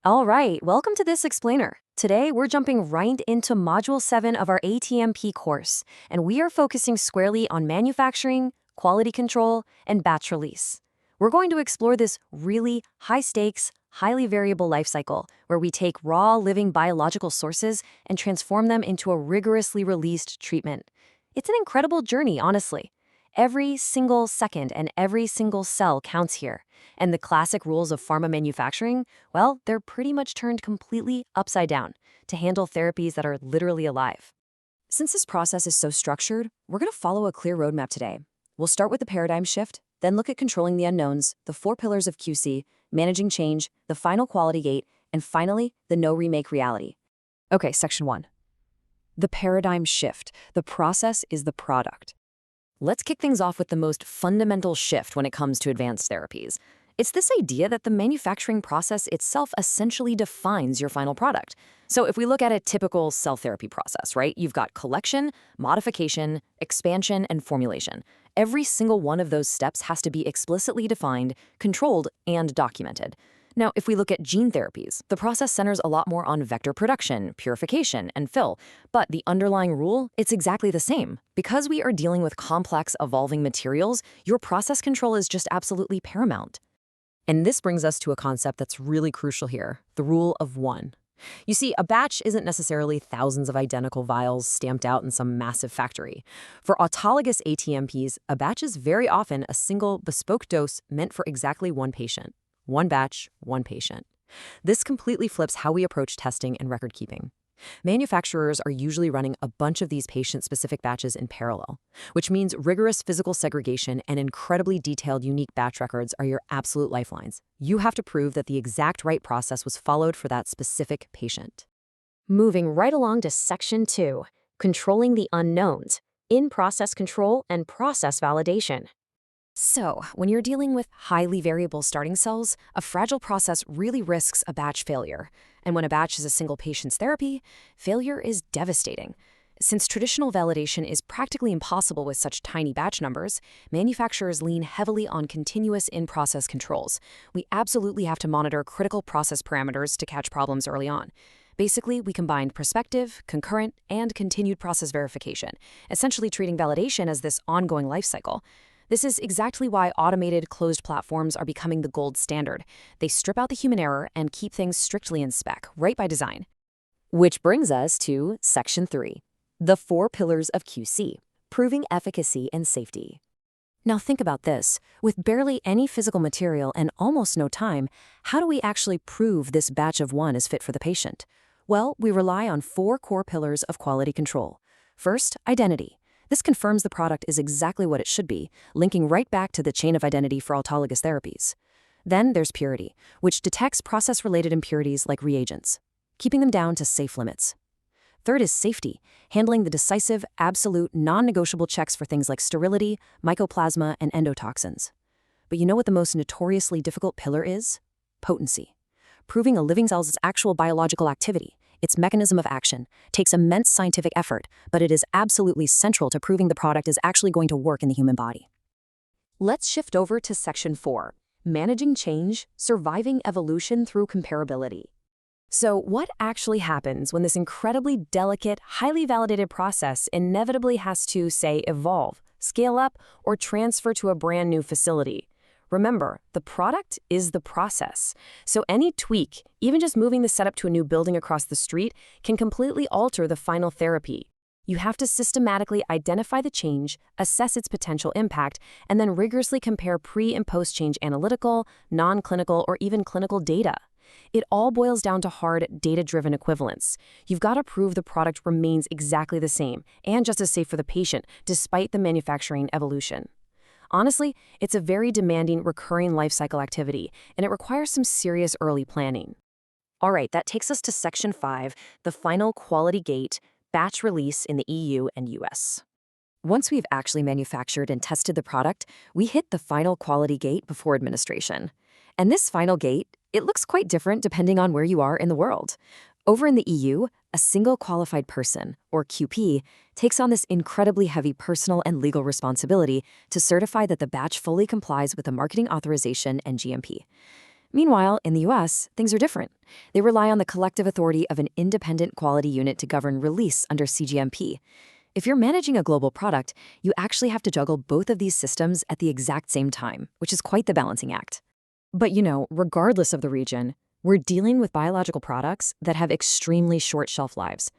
All right, welcome to this explainer. Today, we're jumping right into Module 7 of our ATMP course, and we are focusing squarely on manufacturing, quality control, and batch release. We're going to explore this really high-stakes, highly variable life cycle where we take raw, living biological sources and transform them into a rigorously released treatment. It's an incredible journey, honestly. Every single second and every single cell counts here. And the classic rules of pharma manufacturing, well, they're pretty much turned completely upside down to handle therapies that are literally alive. Since this process is so structured, we're going to follow a clear roadmap today. We'll start with the paradigm shift, then look at controlling the unknowns, the 4 pillars of QC, managing change, the final quality gate, and finally, the no remake reality. Okay, section 1. The paradigm shift. The process is the product. Let's kick things off with the most fundamental shift when it comes to advanced therapies. It's this idea that the manufacturing process itself essentially defines your final product. So if we look at a typical cell therapy process, right, you've got collection, modification, expansion, and formulation. Every single one of those steps has to be explicitly defined, controlled, and documented. Now, if we look at gene therapies, the process centers a lot more on vector production, purification, and fill. But the underlying rule, it's exactly the same. Because we are dealing with complex, evolving materials, your process control is just absolutely paramount. And this brings us to a concept that's really crucial here, the rule of 1. You see, a batch isn't necessarily thousands of identical vials stamped out in some massive factory. For autologous ATMPs, a batch is very often a single bespoke dose meant for exactly one patient. One batch, one patient. This completely flips how we approach testing and record keeping. Manufacturers are usually running a bunch of these patient-specific batches in parallel, which means rigorous physical segregation and incredibly detailed unique batch records are your absolute lifelines. You have to prove that the exact right process was followed for that specific patient. Moving right along to Section 2, controlling the unknowns, in-process control and process validation. So, when you're dealing with highly variable starting cells, a fragile process really risks a batch failure. And when a batch is a single patient's therapy, failure is devastating. Since traditional validation is practically impossible with such tiny batch numbers, manufacturers lean heavily on continuous in-process controls. We absolutely have to monitor critical process parameters to catch problems early on. Basically, we combined prospective, concurrent, and continued process verification, essentially treating validation as this ongoing life cycle. This is exactly why automated closed platforms are becoming the gold standard. They strip out the human error and keep things strictly in spec, right by design. Which brings us to Section 3, the 4 pillars of QC, proving efficacy and safety. Now think about this. With barely any physical material and almost no time, how do we actually prove this batch of 1 is fit for the patient? Well, we rely on 4 core pillars of quality control. First, identity. This confirms the product is exactly what it should be, linking right back to the chain of identity for autologous therapies. Then there's purity, which detects process-related impurities like reagents, keeping them down to safe limits. Third is safety, handling the decisive, absolute, non-negotiable checks for things like sterility, mycoplasma, and endotoxins. But you know what the most notoriously difficult pillar is? Potency. Proving a living cell's actual biological activity. Its mechanism of action takes immense scientific effort, but it is absolutely central to proving the product is actually going to work in the human body. Let's shift over to Section 4, managing change, surviving evolution through comparability. So what actually happens when this incredibly delicate, highly validated process inevitably has to, say, evolve, scale up, or transfer to a brand new facility? Remember, the product is the process. So any tweak, even just moving the setup to a new building across the street, can completely alter the final therapy. You have to systematically identify the change, assess its potential impact, and then rigorously compare pre- and post-change analytical, non-clinical, or even clinical data. It all boils down to hard, data-driven equivalence. You've got to prove the product remains exactly the same and just as safe for the patient, despite the manufacturing evolution. Honestly, it's a very demanding, recurring life cycle activity, and it requires some serious early planning. All right, that takes us to Section 5, the final quality gate, batch release in the EU and US. Once we've actually manufactured and tested the product, we hit the final quality gate before administration. And this final gate, it looks quite different depending on where you are in the world. Over in the EU, a single qualified person, or QP, takes on this incredibly heavy personal and legal responsibility to certify that the batch fully complies with the marketing authorization and GMP. Meanwhile, in the US, things are different. They rely on the collective authority of an independent quality unit to govern release under CGMP. If you're managing a global product, you actually have to juggle both of these systems at the exact same time, which is quite the balancing act. But regardless of the region, we're dealing with biological products that have extremely short shelf lives.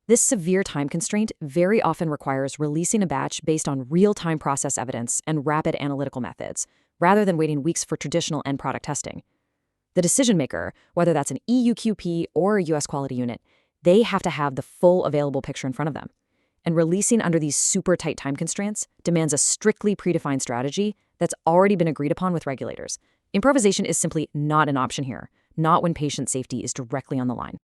This severe time constraint very often requires releasing a batch based on real-time process evidence and rapid analytical methods, rather than waiting weeks for traditional end product testing. The decision maker, whether that's an EUQP or a US quality unit, they have to have the full available picture in front of them. And releasing under these super tight time constraints demands a strictly predefined strategy that's already been agreed upon with regulators. Improvisation is simply not an option here, not when patient safety is directly on the line.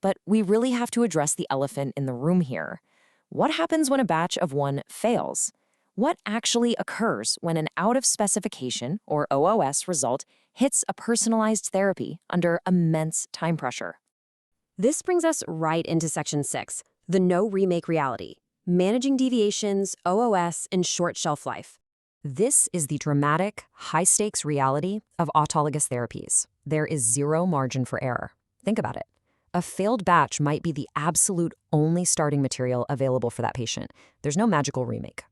But we really have to address the elephant in the room here. What happens when a batch of one fails? What actually occurs when an out-of-specification, or OOS, result hits a personalized therapy under immense time pressure? This brings us right into Section 6, the no-remake reality, managing deviations, OOS, and short shelf life. This is the dramatic, high-stakes reality of autologous therapies. There is zero margin for error. Think about it. A failed batch might be the absolute only starting material available for that patient. There's no magical remake.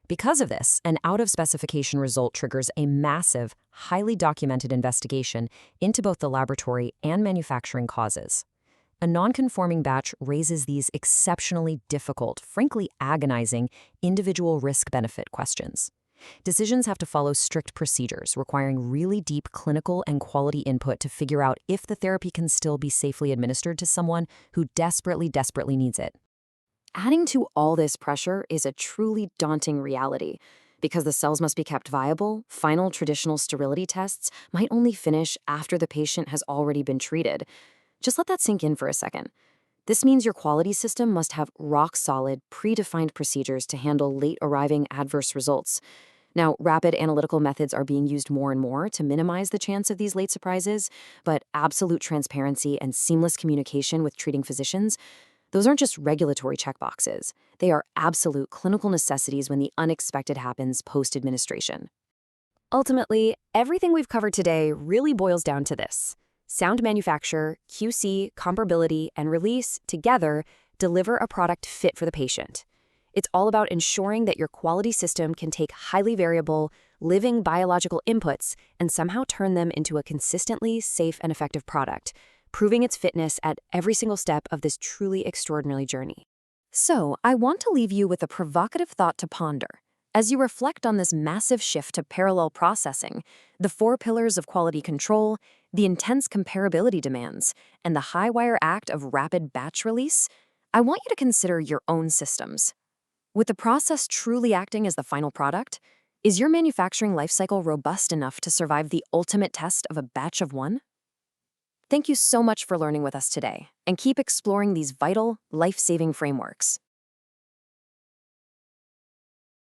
Because of this, an out-of-specification result triggers a massive, highly documented investigation into both the laboratory and manufacturing causes. A non-conforming batch raises these exceptionally difficult, frankly agonizing, individual risk-benefit questions. Decisions have to follow strict procedures, requiring really deep clinical and quality input to figure out if the therapy can still be safely administered to someone who desperately needs it. Adding to all this pressure is a truly daunting reality. Because the cells must be kept viable, final traditional sterility tests might only finish after the patient has already been treated. Just let that sink in for a second. This means your quality system must have rock-solid, predefined procedures to handle late-arriving adverse results. Now, rapid analytical methods are being used more and more to minimize the chance of these late surprises, but absolute transparency and seamless communication with treating physicians, those aren't just regulatory checkboxes. They are absolute clinical necessities when the unexpected happens post-administration. Ultimately, everything we've covered today really boils down to this. Sound manufacture, QC, comparability, and release together deliver a product fit for the patient. It's all about ensuring that your quality system can take highly variable, living biological inputs and somehow turn them into a consistently safe and effective product, proving its fitness at every single step of this truly extraordinary journey. So, I want to leave you with a provocative thought to ponder. As you reflect on this massive shift to parallel processing, the 4 pillars of quality control, the intense comparability demands, and the high-wire act of rapid batch release, I want you to consider your own systems. With the process truly acting as the final product, is your manufacturing lifecycle robust enough to survive the ultimate test of a batch of one? Thank you so much for learning with us today, and keep exploring these vital, life-saving frameworks.